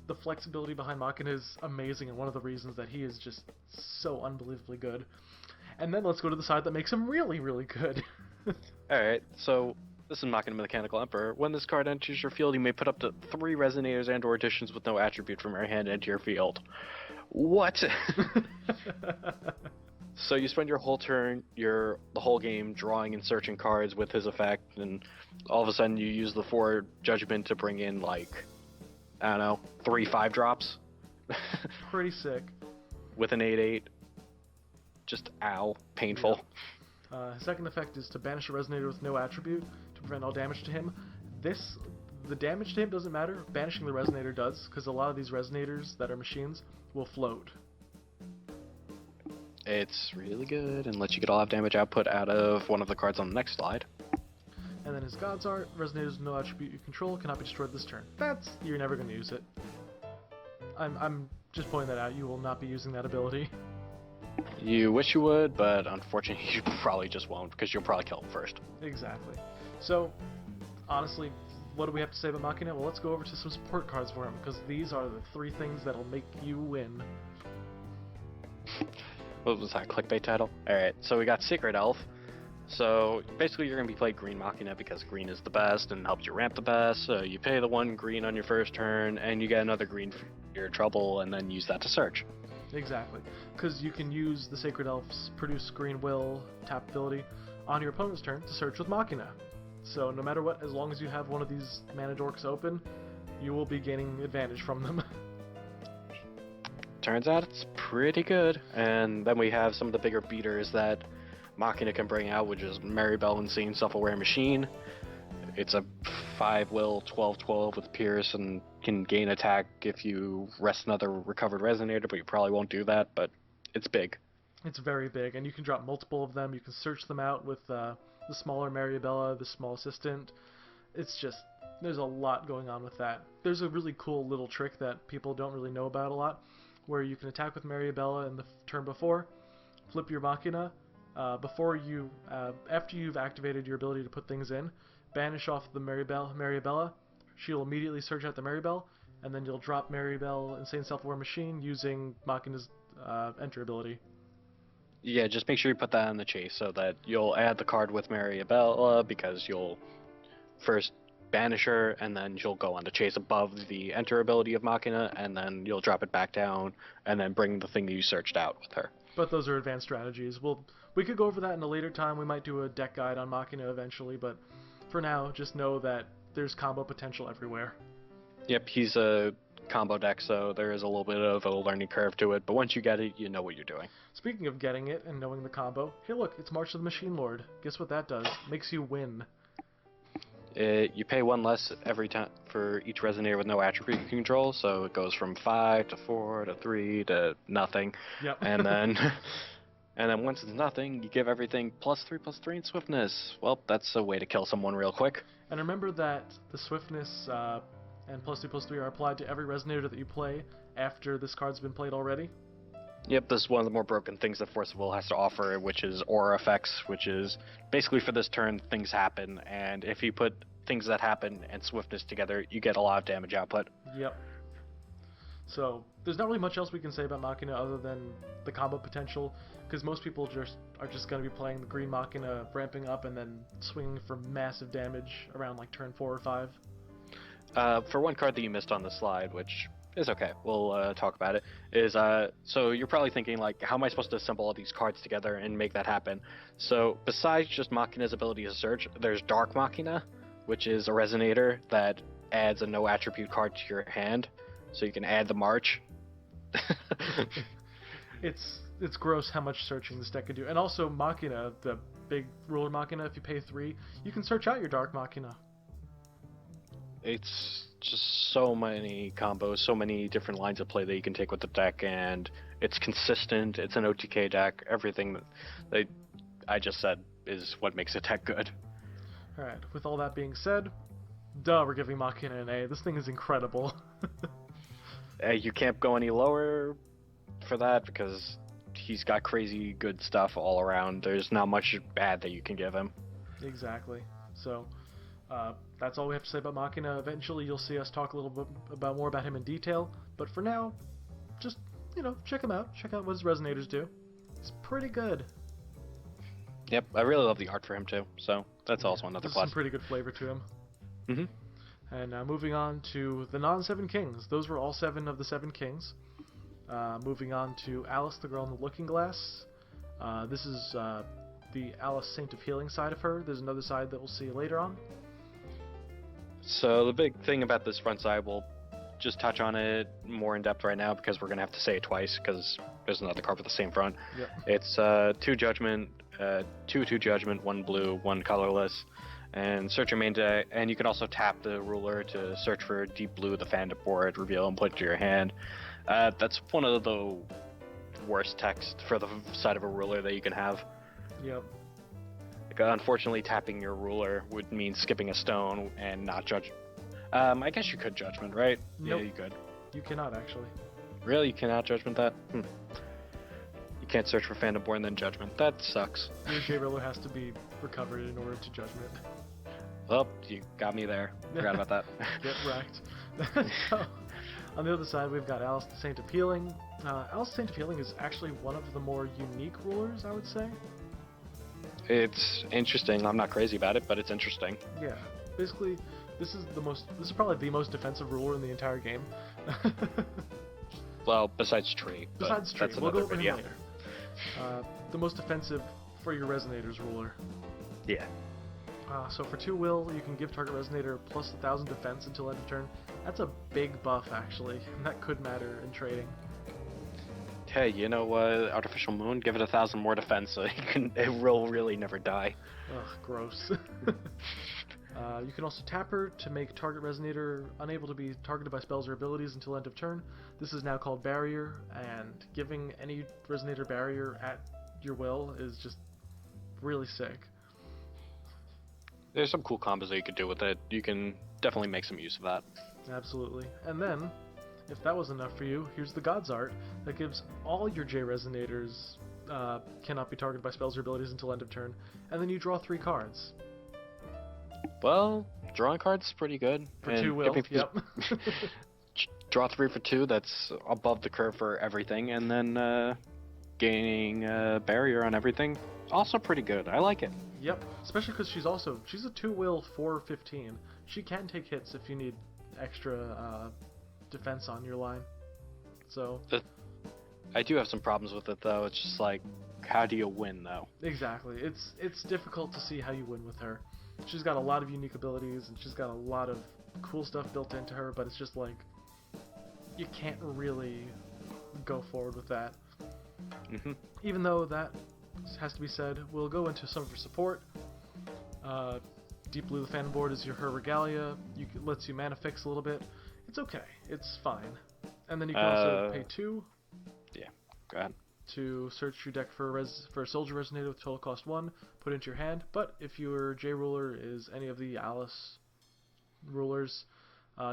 the flexibility behind Machina is amazing, and one of the reasons that he is just so unbelievably good. And then let's go to the side that makes him really, really good. Alright, so this is Machina Mechanical Emperor. When this card enters your field, you may put up to 3 resonators and or additions with no attribute from your hand into your field. What? So you spend your whole turn, the whole game, drawing and searching cards with his effect, and all of a sudden you use the 4 Judgment to bring in, like, I don't know, 3 5-drops? Pretty sick. With an 8/8. Just, ow, painful. Yep. His second effect is to banish a resonator with no attribute to prevent all damage to him. The damage to him doesn't matter, banishing the resonator does, because a lot of these resonators that are machines will float. It's really good and lets you get all of damage output out of one of the cards on the next slide. And then his God's Art, resonators with no attribute you control cannot be destroyed this turn. You're never going to use it. I'm just pointing that out, you will not be using that ability. You wish you would, but unfortunately you probably just won't, because you'll probably kill him first. Exactly. So, honestly, what do we have to say about Machina? Well, let's go over to some support cards for him, because these are the 3 things that'll make you win. What was that, clickbait title? Alright, so we got Secret Elf. So basically you're going to be playing green Machina because green is the best and helps you ramp the best. So you pay the 1 green on your first turn and you get another green for your trouble and then use that to search. Exactly, because you can use the Sacred Elf's Produce Green Will tap ability on your opponent's turn to search with Machina. So no matter what, as long as you have one of these mana dorks open, you will be gaining advantage from them. Turns out it's pretty good. And then we have some of the bigger beaters that Machina can bring out, which is Maribel Insane Self-Aware Machine. It's a 5 will, 12/12 with Pierce and can gain attack if you rest another recovered resonator, but you probably won't do that, but it's big. It's very big, and you can drop multiple of them. You can search them out with the smaller Maribella, the small assistant. It's just, there's a lot going on with that. There's a really cool little trick that people don't really know about a lot, where you can attack with Maribella in the turn before, flip your Machina, after you've activated your ability to put things in, banish off the Maribella, she'll immediately search out the Maribel, and then you'll drop Maribel Insane Self-Aware Machine using Machina's enter ability. Yeah, just make sure you put that on the chase so that you'll add the card with Maribella because you'll first banish her and then she'll go on the chase above the enter ability of Machina and then you'll drop it back down and then bring the thing that you searched out with her. But those are advanced strategies. We could go over that in a later time. We might do a deck guide on Machina eventually, but for now, just know that there's combo potential everywhere. Yep, he's a combo deck, so there is a little bit of a learning curve to it, but once you get it, you know what you're doing. Speaking of getting it and knowing the combo, hey look, it's March of the Machine Lord. Guess what that does? Makes you win. You pay 1 less every time for each resonator with no attribute you control, so it goes from 5 to 4 to 3 to nothing. Yep. And then and then once it's nothing, you give everything +3/+3 in swiftness. Well, that's a way to kill someone real quick. And remember that the swiftness and +2/+3 are applied to every resonator that you play after this card's been played already. Yep, this is one of the more broken things that Force of Will has to offer, which is aura effects, which is basically for this turn things happen, and if you put things that happen and swiftness together, you get a lot of damage output. Yep. So there's not really much else we can say about Machina other than the combo potential, because most people are just going to be playing the green Machina, ramping up, and then swinging for massive damage around like turn 4 or 5. For one card that you missed on the slide, which is okay, we'll talk about it, is so you're probably thinking, like, how am I supposed to assemble all these cards together and make that happen? So besides just Machina's ability to search, there's Dark Machina, which is a resonator that adds a no attribute card to your hand, so you can add the March. It's gross how much searching this deck can do. And also Machina, the big ruler Machina, if you pay 3, you can search out your Dark Machina. It's just so many combos, so many different lines of play that you can take with the deck, and it's consistent, it's an OTK deck, everything that I just said is what makes a deck good. Alright, with all that being said, we're giving Machina an A. This thing is incredible. You can't go any lower for that because he's got crazy good stuff all around. There's not much bad that you can give him. Exactly. So, that's all we have to say about Machina. Eventually you'll see us talk a little bit more about him in detail, but for now, just, check him out. Check out what his resonators do. It's pretty good. Yep, I really love the art for him too, so that's also another plus. Some pretty good flavor to him. Mm-hmm. And moving on to the non-7 kings. Those were all 7 of the 7 kings. Moving on to Alice, the girl in the looking glass. This is the Alice Saint of Healing side of her. There's another side that we'll see later on. So the big thing about this front side, we'll just touch on it more in depth right now because we're going to have to say it twice because there's another card with the same front. Yep. It's 2 Judgment, 2 Judgment, 1 blue, 1 colorless. And search your main deck, and you can also tap the ruler to search for Deep Blue, the Fandom board, reveal, and put it to your hand. That's one of the worst text for the side of a ruler that you can have. Yep. Like, unfortunately, tapping your ruler would mean skipping a stone and not judge. I guess you could Judgment, right? Nope. Yeah, you could. You cannot, actually. Really? You cannot Judgment that? You can't search for Fandom board and then Judgment. That sucks. Your J-Ruler has to be recovered in order to Judgment. Oh, you got me there. Forgot about that. Get wrecked. So, on the other side, we've got Alice, the Saint of Healing. Alice, the Saint of Healing is actually one of the more unique rulers, I would say. It's interesting. I'm not crazy about it, but it's interesting. Yeah. Basically, this is probably the most defensive ruler in the entire game. Well, besides Tree. Besides Tree, that's we'll go another over him video. later. The most defensive for your Resonators ruler. Yeah. So for 2 will, you can give target Resonator plus 1,000 defense until end of turn. That's a big buff, actually, and that could matter in trading. Hey, you know what? Artificial Moon, give it 1,000 more defense so it will really never die. Ugh, gross. You can also tap her to make target Resonator unable to be targeted by spells or abilities until end of turn. This is now called Barrier, and giving any Resonator Barrier at your will is just really sick. There's some cool combos that you could do with it. You can definitely make some use of that. Absolutely. And then, if that was enough for you, here's the God's Art that gives all your J Resonators cannot be targeted by spells or abilities until end of turn, and then you draw 3 cards. Well, drawing cards is pretty good. For 2 will, yep. Draw 3 for 2, that's above the curve for everything, and then gaining barrier on everything, also pretty good. I like it. Yep, especially because she's a 2 will 4/15. She can take hits if you need extra defense on your line. So I do have some problems with it though. It's just like, how do you win though? Exactly. It's difficult to see how you win with her. She's got a lot of unique abilities and she's got a lot of cool stuff built into her, but it's just like you can't really go forward with that. Mm-hmm. Even though that has to be said, we'll go into some of her support. Deep Blue, the Phantom board, is her regalia. Lets you mana fix a little bit. It's okay. It's fine. And then you can also pay 2. Yeah, go ahead. To search your deck for a Soldier Resonator with total cost 1, put it into your hand. But if your J ruler is any of the Alice rulers,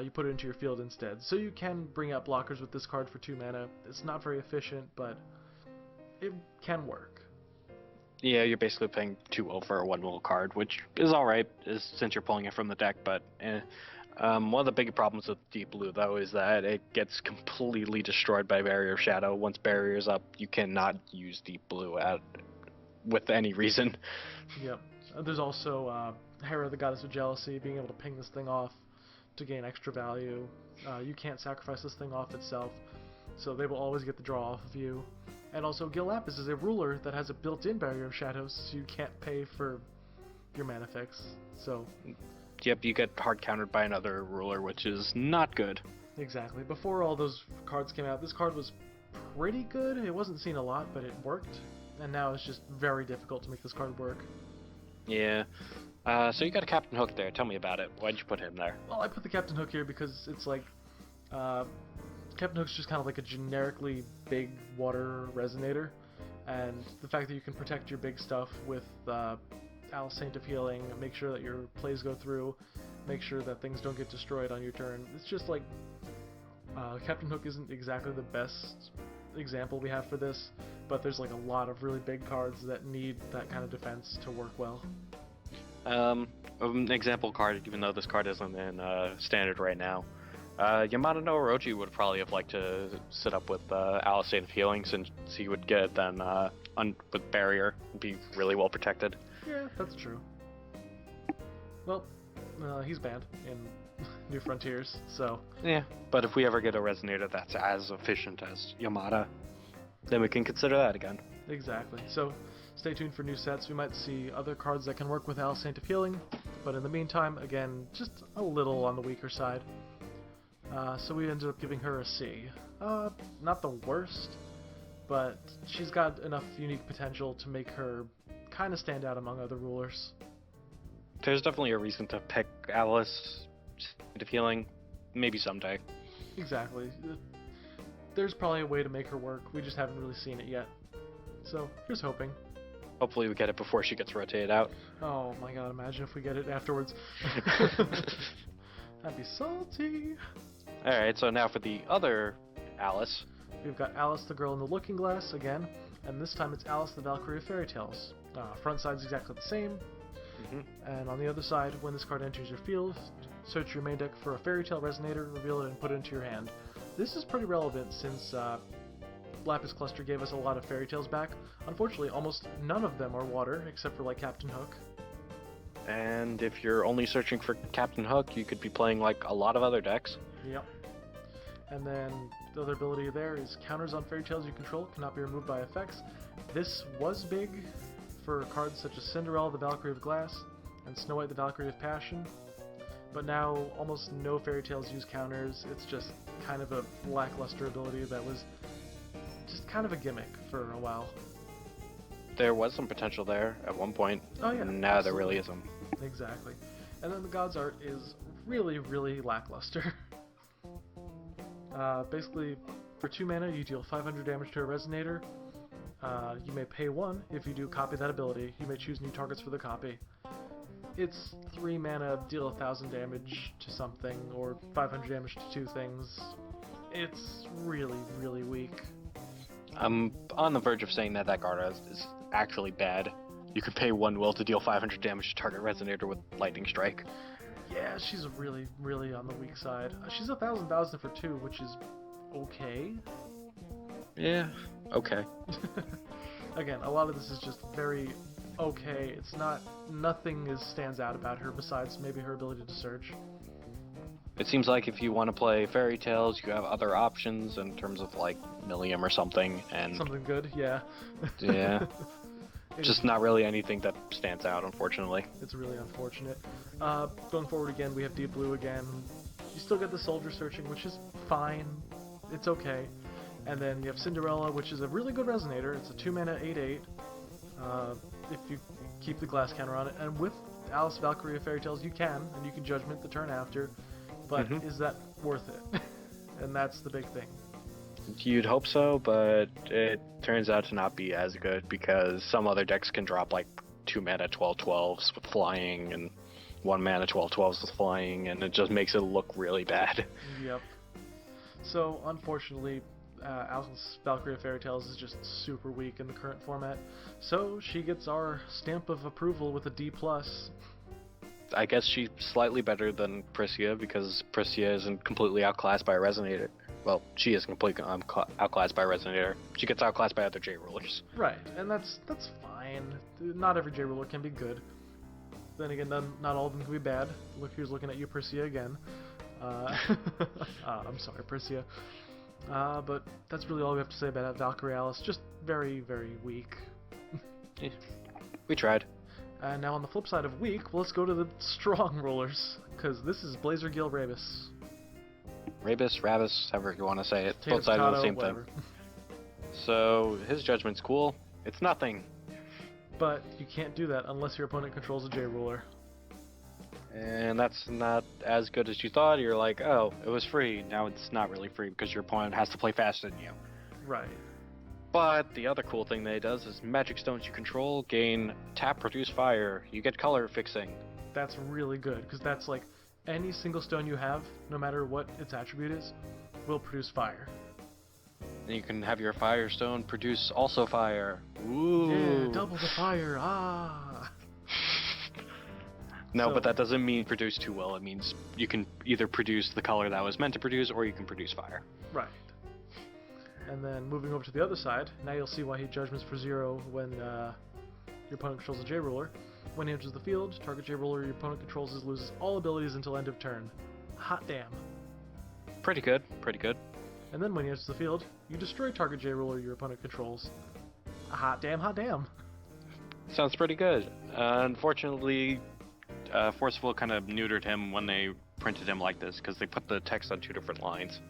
you put it into your field instead. So you can bring out blockers with this card for 2 mana. It's not very efficient, but it can work. Yeah, you're basically paying 2 for a 1 card, which is alright since you're pulling it from the deck, but one of the big problems with Deep Blue, though, is that it gets completely destroyed by Barrier of Shadow. Once Barrier's up, you cannot use Deep Blue with any reason. Yep. There's also Hera, the Goddess of Jealousy, being able to ping this thing off to gain extra value. You can't sacrifice this thing off itself, so they will always get the draw off of you. And also, Gil Lapis is a ruler that has a built-in Barrier of Shadows, so you can't pay for your mana fix. So, yep, you get hard countered by another ruler, which is not good. Exactly. Before all those cards came out, this card was pretty good. It wasn't seen a lot, but it worked. And now it's just very difficult to make this card work. Yeah. So you got a Captain Hook there. Tell me about it. Why'd you put him there? Well, I put the Captain Hook here because it's like... Captain Hook's just kind of like a generically big water resonator. And the fact that you can protect your big stuff with Alice Saint of Healing, make sure that your plays go through, make sure that things don't get destroyed on your turn. It's just like... Captain Hook isn't exactly the best example we have for this, but there's like a lot of really big cards that need that kind of defense to work well. An example card, even though this card isn't in standard right now, Yamada no Orochi would probably have liked to sit up with Alice Saint of Healing, since he would get then with Barrier, be really well protected. Yeah, that's true. Well, he's banned in New Frontiers, so... Yeah, but if we ever get a Resonator that's as efficient as Yamada, then we can consider that again. Exactly. So, stay tuned for new sets. We might see other cards that can work with Alice Saint of Healing, but in the meantime, again, just a little on the weaker side. So we ended up giving her a C. Not the worst, but she's got enough unique potential to make her kind of stand out among other rulers. There's definitely a reason to pick Alice Saint of Healing, maybe someday. Exactly. There's probably a way to make her work, we just haven't really seen it yet. So, here's hoping. Hopefully we get it before she gets rotated out. Oh my god, imagine if we get it afterwards. That'd be salty. Alright, so now for the other Alice. We've got Alice the Girl in the Looking Glass again, and this time it's Alice the Valkyrie of Fairy Tales. Front side's exactly the same, and on the other side, when this card enters your field, search your main deck for a Fairy Tale Resonator, reveal it, and put it into your hand. This is pretty relevant since Lapis Cluster gave us a lot of Fairy Tales back. Unfortunately, almost none of them are water, except for like Captain Hook. And if you're only searching for Captain Hook, you could be playing like a lot of other decks. Yep. And then the other ability there is counters on Fairy Tales you control cannot be removed by effects. This was big for cards such as Cinderella the Valkyrie of Glass and Snow White the Valkyrie of Passion, but now almost no Fairy Tales use counters. It's just kind of a lackluster ability that was just kind of a gimmick for a while. There was some potential there at one point. Oh yeah. And now there really isn't. Exactly. And then the God's Art is really, really lackluster. Basically, for 2 mana, you deal 500 damage to a Resonator. You may pay 1 if you do copy that ability. You may choose new targets for the copy. It's 3 mana, deal 1000 damage to something, or 500 damage to 2 things. It's really, really weak. I'm on the verge of saying that card is actually bad. You can pay 1 will to deal 500 damage to target Resonator with Lightning Strike. Yeah, she's really, really on the weak side. She's 1,000 for 2, which is okay. Yeah, okay. Again, a lot of this is just very okay. It's not... Nothing stands out about her besides maybe her ability to search. It seems like if you want to play Fairy Tales, you have other options in terms of like Millium or something, and something good, yeah. Yeah. Just not really anything that stands out, unfortunately. It's really unfortunate. Going forward again, we have Deep Blue again. You still get the Soldier Searching, which is fine. It's okay. And then you have Cinderella, which is a really good Resonator. It's a 2 mana 8/8. If you keep the glass counter on it. And with Alice Valkyrie of Fairy Tales, you can, and you can Judgment the turn after. But is that worth it? And that's the big thing. You'd hope so, but it turns out to not be as good because some other decks can drop like 2 mana 12/12s with flying and 1 mana 12/12s with flying, and it just makes it look really bad. Yep. So, unfortunately, Alice Valkyria Fairy Tales is just super weak in the current format, so she gets our stamp of approval with a D+. I guess she's slightly better than Pricia because Pricia isn't completely outclassed by a Resonator. Well, she is completely outclassed by a Resonator. She gets outclassed by other J-Rulers. Right, and that's fine. Not every J-Ruler can be good. Then again, not all of them can be bad. Look who's looking at you, Pricia, again. I'm sorry, Pricia. But that's really all we have to say about Valkyrie Alice. Just very, very weak. Yeah, we tried. And now on the flip side of weak, let's go to the strong rulers, because this is Blazer Gil Rabus. Rabus, however you want to say it. Potato, both sides of the potato, same whatever. thing. So his judgment's cool. It's nothing. But you can't do that unless your opponent controls a J-Ruler. And that's not as good as you thought. You're like, oh, it was free. Now it's not really free because your opponent has to play faster than you. Right. But the other cool thing that it does is magic stones you control gain tap, produce fire. You get color fixing. That's really good, because that's like any single stone you have, no matter what its attribute is, will produce fire. And you can have your fire stone produce also fire. Ooh. Yeah, double the fire. Ah. No, So- but that doesn't mean produce too well. It means you can either produce the color that was meant to produce, or you can produce fire. Right. And then moving over to the other side, now you'll see why he judgments for 0 when your opponent controls a J-Ruler. When he enters the field, target J-Ruler your opponent controls loses all abilities until end of turn. Hot damn. Pretty good, pretty good. And then when he enters the field, you destroy target J-Ruler your opponent controls. Hot damn, hot damn. Sounds pretty good. Unfortunately, Forceful kind of neutered him when they printed him like this, because they put the text on 2 different lines.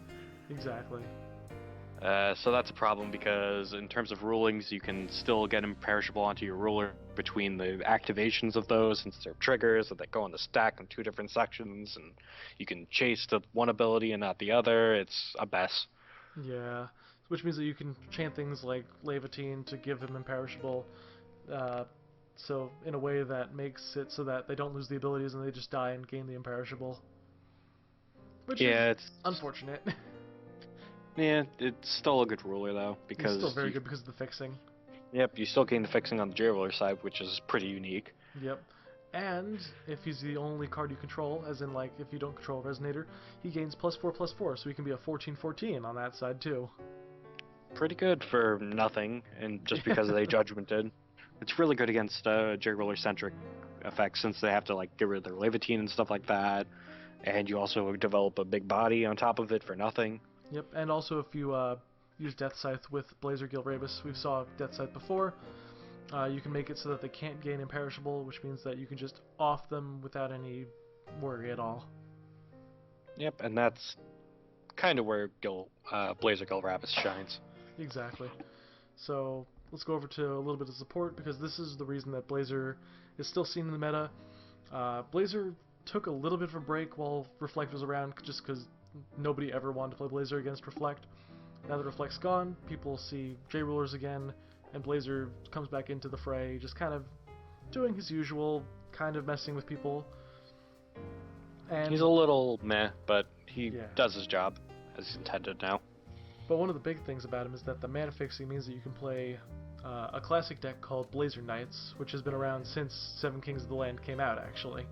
Exactly. So that's a problem because in terms of rulings, you can still get imperishable onto your ruler between the activations of those, since they're triggers that go in the stack in 2 different sections, and you can chase the one ability and not the other. It's a mess. Yeah. Which means that you can chant things like Levitine to give him imperishable, so in a way that makes it so that they don't lose the abilities and they just die and gain the imperishable. Which Yeah, is it's unfortunate. yeah, it's still a good ruler though because It's still very good because of the fixing. Yep, you still gain the fixing on the J-Ruler side, which is pretty unique. Yep. And if he's the only card you control, as in like if you don't control a Resonator, he gains +4/+4, so he can be a 14/14 on that side too. Pretty good for nothing, and just because they judgmented. It's really good against J-Ruler centric effects since they have to like get rid of their Levitine and stuff like that, and you also develop a big body on top of it for nothing. Yep, and also if you use Death Scythe with Blazer Gil Rabus, we've saw Death Scythe before, you can make it so that they can't gain imperishable, which means that you can just off them without any worry at all. Yep, and that's kind of where Blazer Gil Rabus shines. Exactly. So let's go over to a little bit of support, because this is the reason that Blazer is still seen in the meta. Blazer took a little bit of a break while Reflect was around, just because nobody ever wanted to play Blazer against Reflect. Now that Reflect's gone, people see J-Rulers again, and Blazer comes back into the fray, just kind of doing his usual, kind of messing with people. And He's a little meh, but he Yeah. does his job as intended now. But one of the big things about him is that the mana fixing means that you can play a classic deck called Blazer Knights, which has been around since Seven Kings of the Land came out, actually.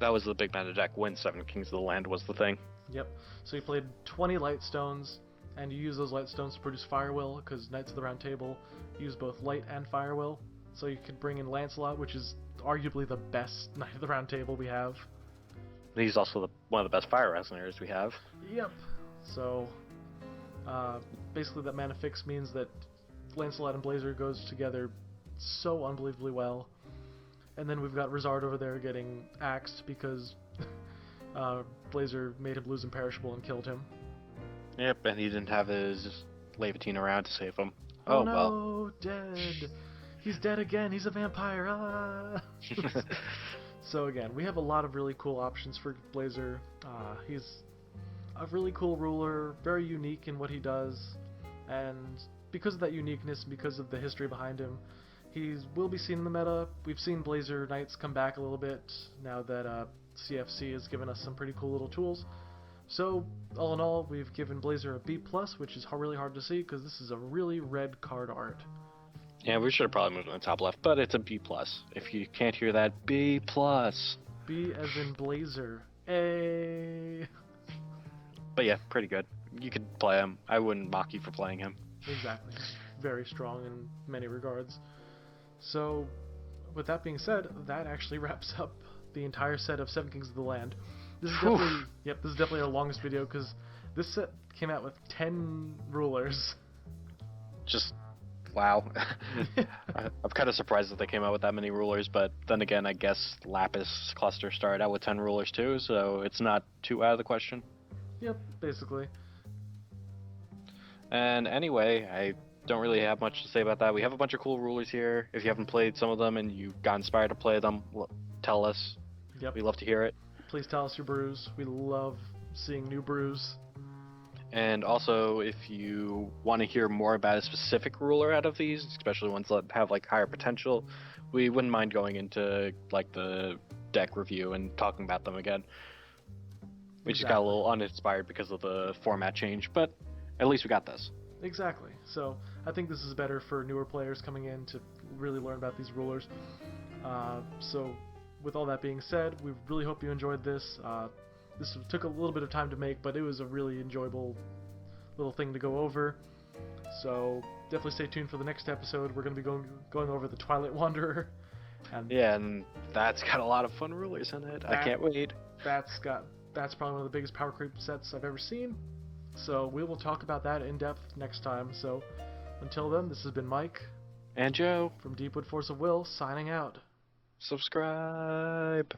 That was the big meta deck when Seven Kings of the Land was the thing. Yep. So you played 20 Light Stones, and you use those Light Stones to produce Fire Will, because Knights of the Round Table use both Light and Fire Will. So you could bring in Lancelot, which is arguably the best Knight of the Round Table we have. He's also one of the best Fire Resonators we have. Yep. So, basically that mana fix means that Lancelot and Blazer goes together so unbelievably well. And then we've got Rizard over there getting axed because Blazer made him lose Imperishable and killed him. Yep, and he didn't have his Levitine around to save him. Oh well. no, dead! He's dead again, he's a vampire! Ah! So again, we have a lot of really cool options for Blazer. He's a really cool ruler, very unique in what he does, and because of that uniqueness, because of the history behind him, he will be seen in the meta. We've seen Blazer Knights come back a little bit now that CFC has given us some pretty cool little tools, So, all in all, we've given Blazer a B+, which is really hard to see because this is a really red card art. Yeah, we should have probably moved on the top left, but it's a B+. If you can't hear that, B+. B as in Blazer. A. But yeah, pretty good. You could play him. I wouldn't mock you for playing him. Exactly. Very strong in many regards. So, with that being said, that actually wraps up the entire set of Seven Kings of the Land. This is definitely, this is definitely our longest video because this set came out with 10 rulers. Just, wow. I'm kind of surprised that they came out with that many rulers, but then again, I guess Lapis Cluster started out with 10 rulers too, so it's not too out of the question. Yep, basically. And anyway, I don't really have much to say about that. We have a bunch of cool rulers here. If you haven't played some of them and you got inspired to play them, tell us. Yep. We'd love to hear it. Please tell us your brews. We love seeing new brews. And also, if you want to hear more about a specific ruler out of these, especially ones that have like higher potential, we wouldn't mind going into like the deck review and talking about them again. We just got a little uninspired because of the format change, but at least we got this. Exactly. So I think this is better for newer players coming in to really learn about these rulers. So with all that being said, we really hope you enjoyed this. This took a little bit of time to make, but it was a really enjoyable little thing to go over. So definitely stay tuned for the next episode. We're going to be going over the Twilight Wanderer. And yeah, and that's got a lot of fun rulers in it. I can't wait. That's probably one of the biggest power creep sets I've ever seen. So we will talk about that in depth next time. So until then, this has been Mike and Joe from Deep Wood Force of Will signing out. Subscribe.